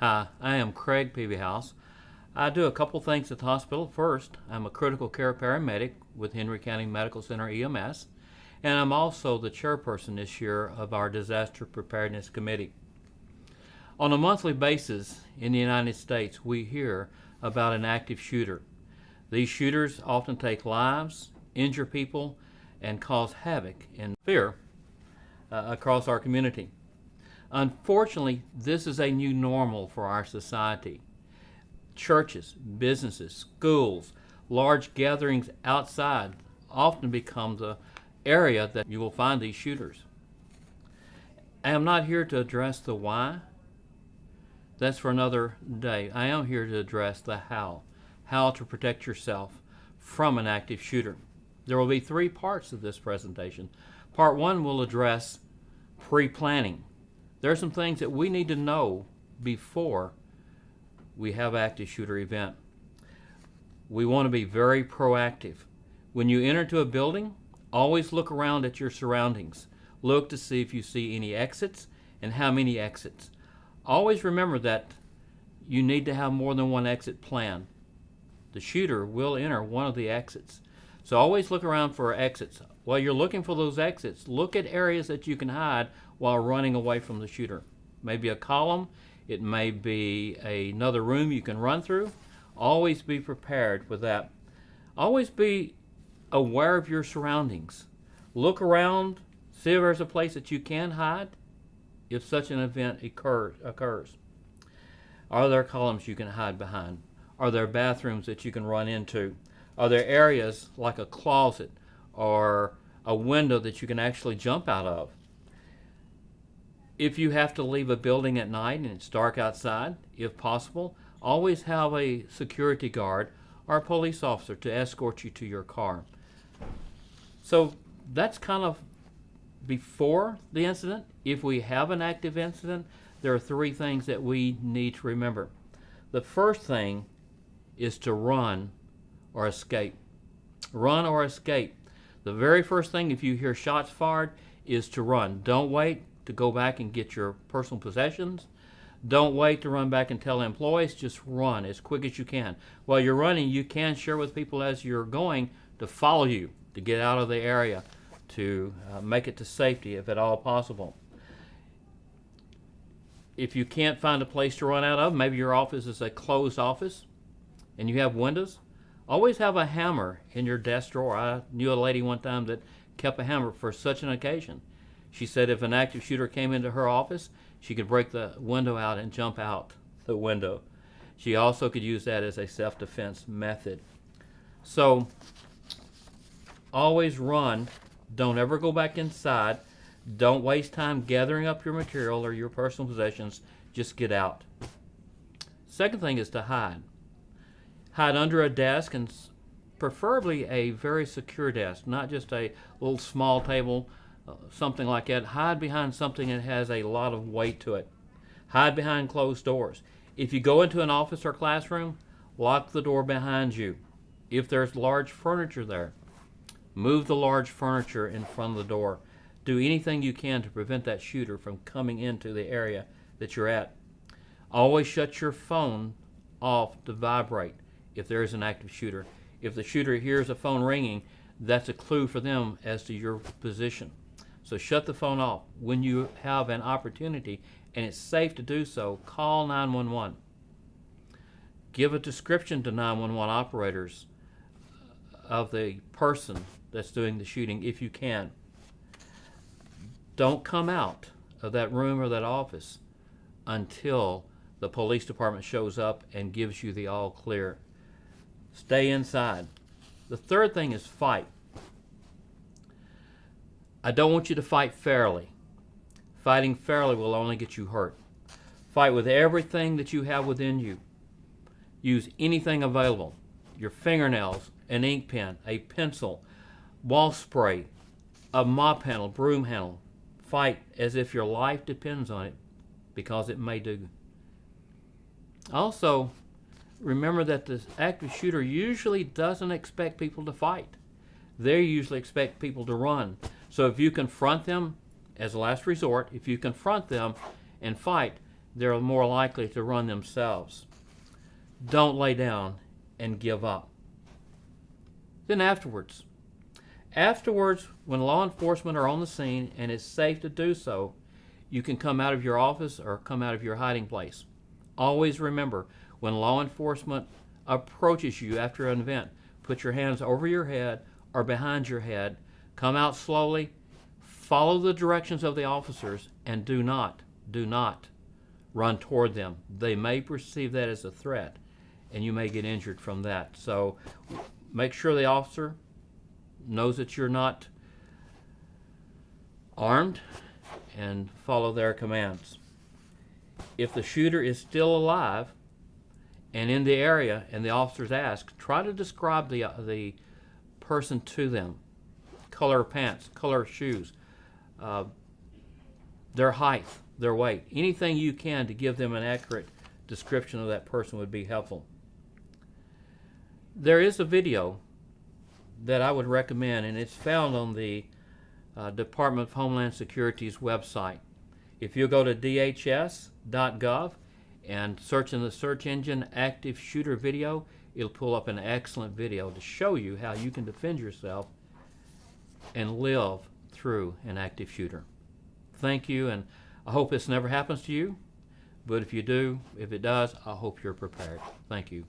Hi, I am Craig Peevyhouse. I do a couple things at the hospital. First, I'm a critical care paramedic with Henry County Medical Center EMS, and I'm also the chairperson this year of our Disaster Preparedness Committee. On a monthly basis in the United States, we hear about an active shooter. These shooters often take lives, injure people, and cause havoc and fear across our community. Unfortunately, this is a new normal for our society. Churches, businesses, schools, large gatherings outside often become the area that you will find these shooters. I am not here to address the why. That's for another day. I am here to address the how to protect yourself from an active shooter. There will be three parts of this presentation. Part one will address pre-planning. There are some things that we need to know before we have an active shooter event. We want to be very proactive. When you enter into a building, always look around at your surroundings. Look to see if you see any exits and how many exits. Always remember that you need to have more than one exit planned. The shooter will enter one of the exits. So always look around for exits. While you're looking for those exits, look at areas that you can hide while running away from the shooter. Maybe a column, it may be another room you can run through. Always be prepared with that. Always be aware of your surroundings. Look around, see if there's a place that you can hide if such an event occurs. Are there columns you can hide behind? Are there bathrooms that you can run into? Are there areas like a closet or a window that you can actually jump out of? If you have to leave a building at night and it's dark outside, if possible, always have a security guard or a police officer to escort you to your car. So that's kind of before the incident. If we have an active incident, there are three things that we need to remember. The first thing is to run or escape. Run or escape. The very first thing, if you hear shots fired, is to run. Don't wait to go back and get your personal possessions. Don't wait to run back and tell employees. Just run as quick as you can. While you're running, you can share with people as you're going to follow you, to get out of the area, to make it to safety if at all possible. If you can't find a place to run out of, maybe your office is a closed office and you have windows, always have a hammer in your desk drawer. I knew a lady one time that kept a hammer for such an occasion. She said if an active shooter came into her office, she could break the window out and jump out the window. She also could use that as a self-defense method. So always run. Don't ever go back inside. Don't waste time gathering up your material or your personal possessions. Just get out. Second thing is to hide. Hide under a desk, and preferably a very secure desk, not just a little small table, something like that. Hide behind something that has a lot of weight to it. Hide behind closed doors. If you go into an office or classroom, lock the door behind you. If there's large furniture there, move the large furniture in front of the door. Do anything you can to prevent that shooter from coming into the area that you're at. Always shut your phone off to vibrate if there is an active shooter. If the shooter hears a phone ringing, that's a clue for them as to your position. So shut the phone off. When you have an opportunity and it's safe to do so, call 911. Give a description to 911 operators of the person that's doing the shooting if you can. Don't come out of that room or that office until the police department shows up and gives you the all clear. Stay inside. The third thing is fight. I don't want you to fight fairly. Fighting fairly will only get you hurt. Fight with everything that you have within you. Use anything available. Your fingernails, an ink pen, a pencil, wall spray, a mop handle, broom handle. Fight as if your life depends on it, because it may do. Also, remember that the active shooter usually doesn't expect people to fight. They usually expect people to run. So if you confront them as a last resort, if you confront them and fight, they're more likely to run themselves. Don't lay down and give up. Then afterwards, when law enforcement are on the scene and it's safe to do so, you can come out of your office or come out of your hiding place. Always remember, when law enforcement approaches you after an event, put your hands over your head or behind your head, come out slowly, follow the directions of the officers, and do not run toward them. They may perceive that as a threat, and you may get injured from that. So make sure the officer knows that you're not armed and follow their commands. If the shooter is still alive and in the area and the officers ask, try to describe the person to them. Color of pants, color of shoes, their height, their weight. Anything you can to give them an accurate description of that person would be helpful. There is a video that I would recommend, and it's found on the Department of Homeland Security's website. If you go to dhs.gov and search in the search engine active shooter video, it'll pull up an excellent video to show you how you can defend yourself and live through an active shooter. Thank you, and I hope this never happens to you, but if it does, I hope you're prepared. Thank you.